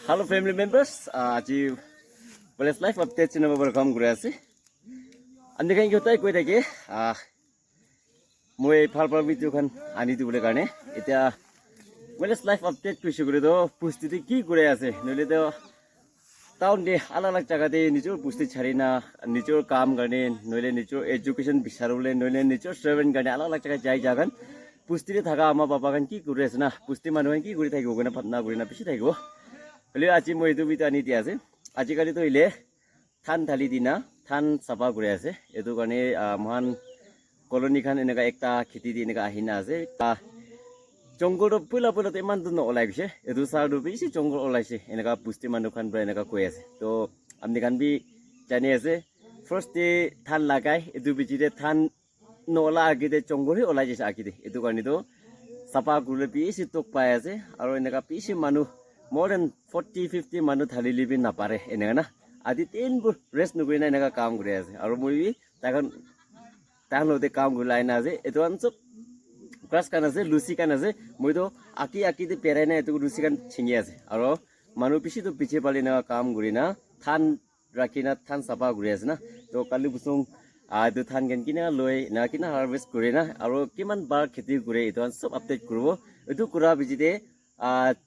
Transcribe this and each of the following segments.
Hello family members, আজি Palace Life update channel welcome কৰি আছে। আমি কাই গতাই কৈ থাকে মই ভাল ভাল ভিডিও খান আনি দিবলৈ কাৰণে এতিয়া Palace Life update কৈছো কৰি তো পুষ্টিতে কি কৰি আছে নলে তো টাউন দে আলাগ জায়গাতে নিজৰ পুষ্টি ছাড়ি না নিজৰ কাম কাৰণে নলে নিজৰ এডুকেশন বিচাৰলে নলে নিজৰ সাৰ্ভেন্ট কাৰণে আলাগ জায়গা যাই যাগান পুষ্টিতে থাকা আমা বাবা কান কি কৰি আছে না পুষ্টি মানুহ কি কৰি থাকিব গনা ফাটনা কৰি না পিছি থাকিব হলে আজি মই এইটো ভিডিও আনি দিয়া আছে আজিকালি তো ইলে থান ঢালি দিনা থান সাফা কৰি আছে এটো কাৰণে মহান কলনি খান এনেকা একটা খেতি দি এনেকা আহিনা আছে জঙ্গল পইলা পইলাতে ইমান দূৰ ওলাই গৈছে এটো চাৰটো বেছি জঙ্গল ওলাইছে এনেকা পুষ্টি মানুহ খান পৰা এনেকা কৈ আছে তো আপনি খান বি জানি আছে ফার্স্ট ডে থান লাগাই এটো বিচিতে থান নলা আগিতে জঙ্গলই ওলাই যাইছে আগিতে এটো কাৰণে তো সাফা কৰিলে বেছি টক পাই আছে আৰু এনেকা বেছি মানুহ more than 40-50 মানুহ ঢালি লিবি নাপাৰে এনেকা না আদি 10 বোৰ ৰেষ্ট নকৰি না এনেকা কাম কৰি আছে আৰু মই তাখন লতে কাম গলাই না যে এটো আনসব ক্লাস কান আছে লুচি কান আছে মই তো আকি দে পেৰাই না এটো লুচি কান ছিঙি আছে আৰু মানুহ পিছি তো পিছে পালি না কাম কৰি না থান ৰাখি না থান সাফা কৰি আছে না তো কালি বুসুং আদু থান গেন কিনা লৈ না কিনা হারভেস্ট কৰে না আৰু কিমান বাৰ খেতি কৰে এটো সব আপডেট কৰিব এটো কৰা বিজিতে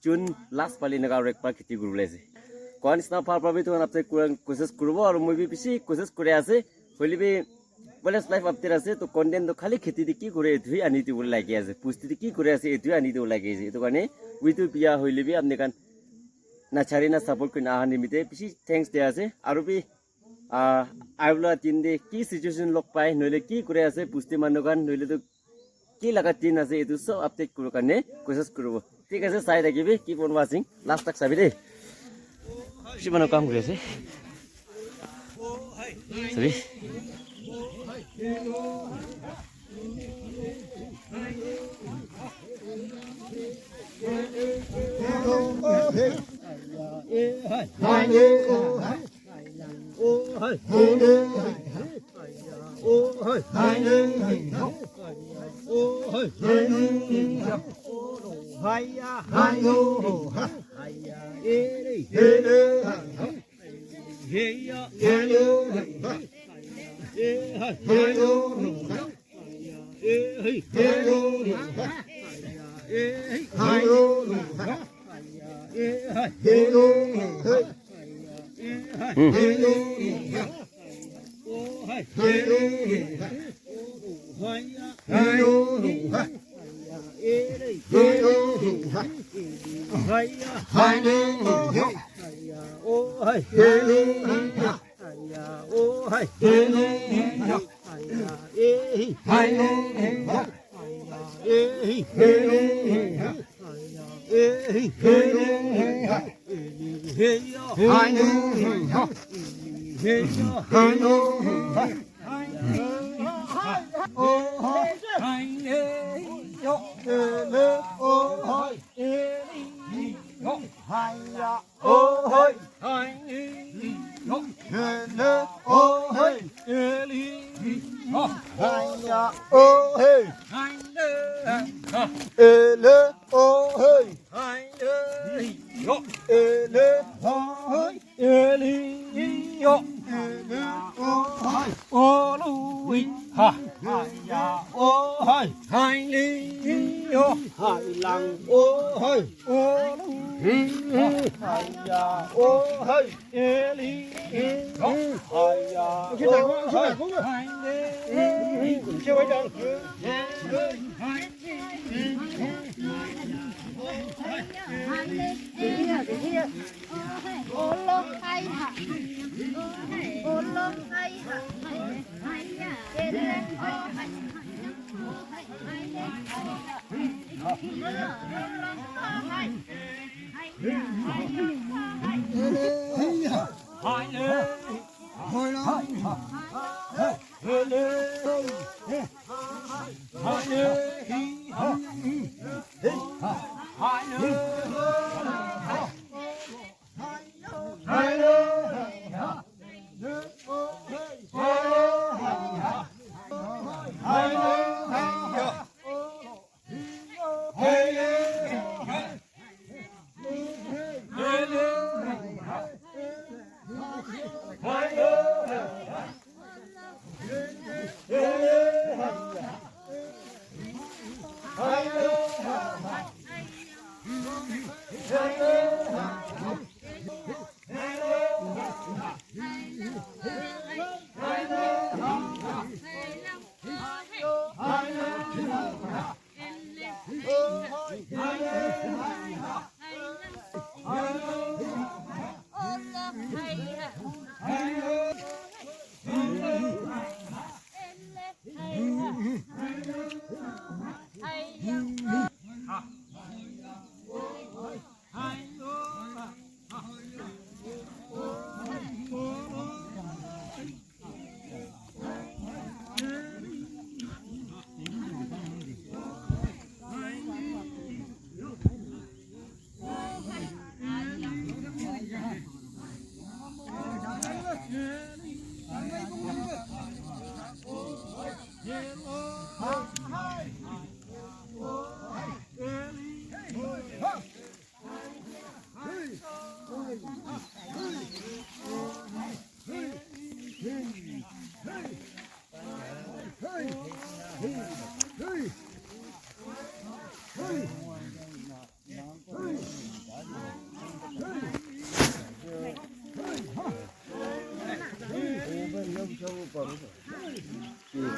জুন লাষ্ট পালি না আৰু একবাৰ খেতি কৰিব লাইছে কোন স্না ফাৰ পাবি তো আপডেট কোশিশ কৰিব আৰু মই বি পিছি কোশিশ কৰি আছে হলিবি Palace Life আপডেট আছে তো কন্টেন্ট তো খালি খেতি দি কি কৰে এতুই আনি দিব লাগি আছে পুষ্টি দি কি কৰে আছে এতুই আনি দিব লাগি আছে এটো কাৰণে উইটো বিয়া হইলিবি আপনি কান নাচাৰি না সাপোৰ্ট কৰি আহা নিমিতে পিছি থ্যাঙ্কস দিয়া আছে আৰু বি আইবলা তিন দে কি সিচুয়েশন লক পাই নইলে কি কৰে আছে পুষ্টি মানুহ কান নইলে তো কি লাগা তিন আছে এটো সব আপডেট কৰিব কাৰণে কোশিশ কৰিব ঠিক আছে চাই থাকিবি কিপ অন ওয়াচিং লাস্ট তক চাবি দে পিছি মানুহ কাম কৰি আছে চাবি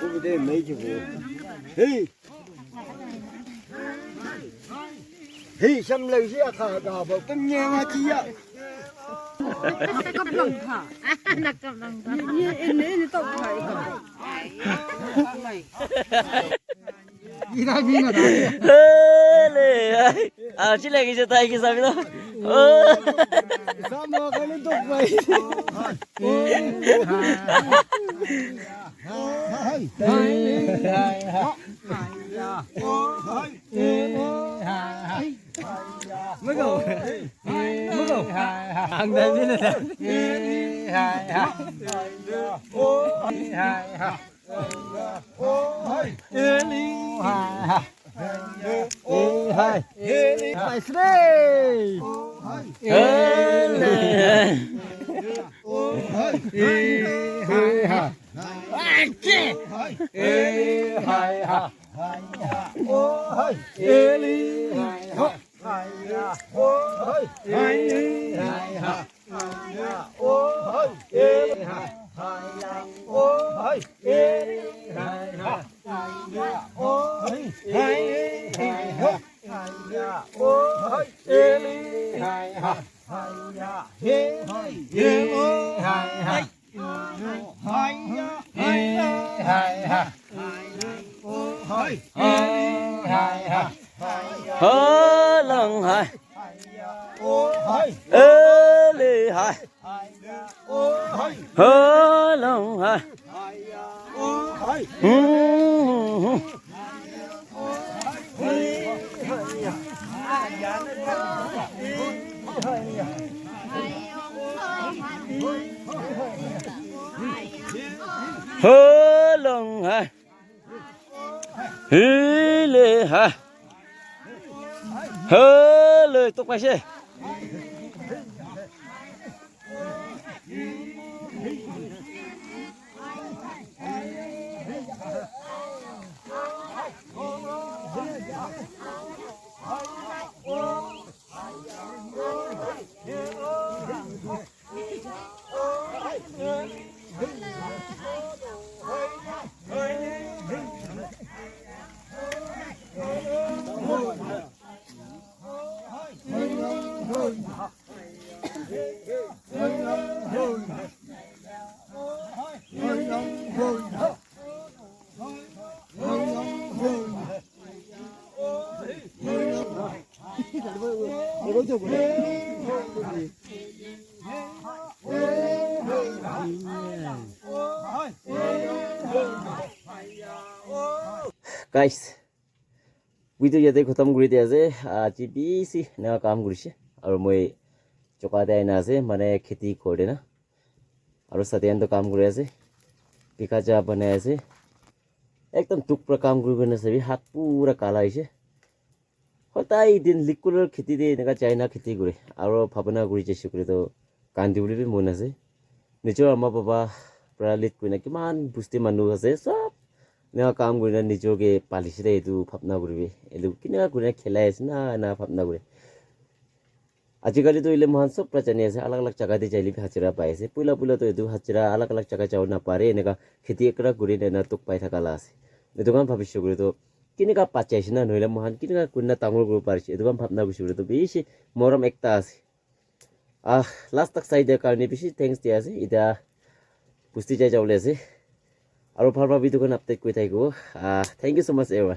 cũng đây mấy chục vụ hi hi xăm lời sẽ khả đào vào cái nghe mà chi ạ Cấp lòng thả. Đặt cấp lòng thả. Ini tộc phải. đi ra đi nào à chỉ là cái tay cái sao đó sao mà cái nó tộc vậy mới đầu hàng đây biết này phải đây hơ lần hai ê lì hai hơ lần hai hơ lần hai hí lì hai hơ lì tục mày xe guys video ইয়াতে খতম কৰি দিয়া আছে আজি বেছি না কাম কৰিছে আৰু মই চকাতে আইনা আছে মানে খেতি কৰে না আৰু সাথে কাম কৰি আছে পিকা যা বনাই আছে একদম টুকৰা কাম কৰিব না সবি হাত পুৰা কালা হৈছে হতাই দিন লিকুলৰ খেতি দে এনেকা চাইনা খেতি কৰে আৰু ভাবনা কৰি চেষ্টা কৰি তো কান্দি বুলি মন আছে নিজৰ আমা বাবা প্ৰালিত কইনা কিমান বুস্তি মানুহ আছে সব নেওয়া কাম করি না নিজকে পালিছে এইটো ভাবনা করবে এইটো কিনা করে খেলাই আছে না না ভাবনা করে আজিকালিতো ইলে মহান চব প্ৰাজানি আছে আলাগ আলাগ জাগাতে যাইলি হাজিৰা পাই আছে পুলা তো এইটো হাজিৰা আলাগ আলাগ জাগা যাব নাপাৰে এনেকা খেতি একৰা কৰি নেনা তোক পাই থাকালা আছে এইটো কাম ভাবিছো কৰি তো কেনেকা পাচাইছে না নহলে মহান কেনেকা কুন্না তাঙৰ কৰিব পাৰিছে এইটো কাম ভাবনা গৈছো কৰি তো বেছি মৰম একটা আছে লাষ্ট তাক চাই দিয়াৰ কাৰণে বেছি থেংকছ দিয়া আছে এতিয়া পুষ্টি যাই যাবলৈ আছে আৰু ভাল ভাল ভিডিঅ'খন আপডেট কৰি থাকিব thank you so' much everyone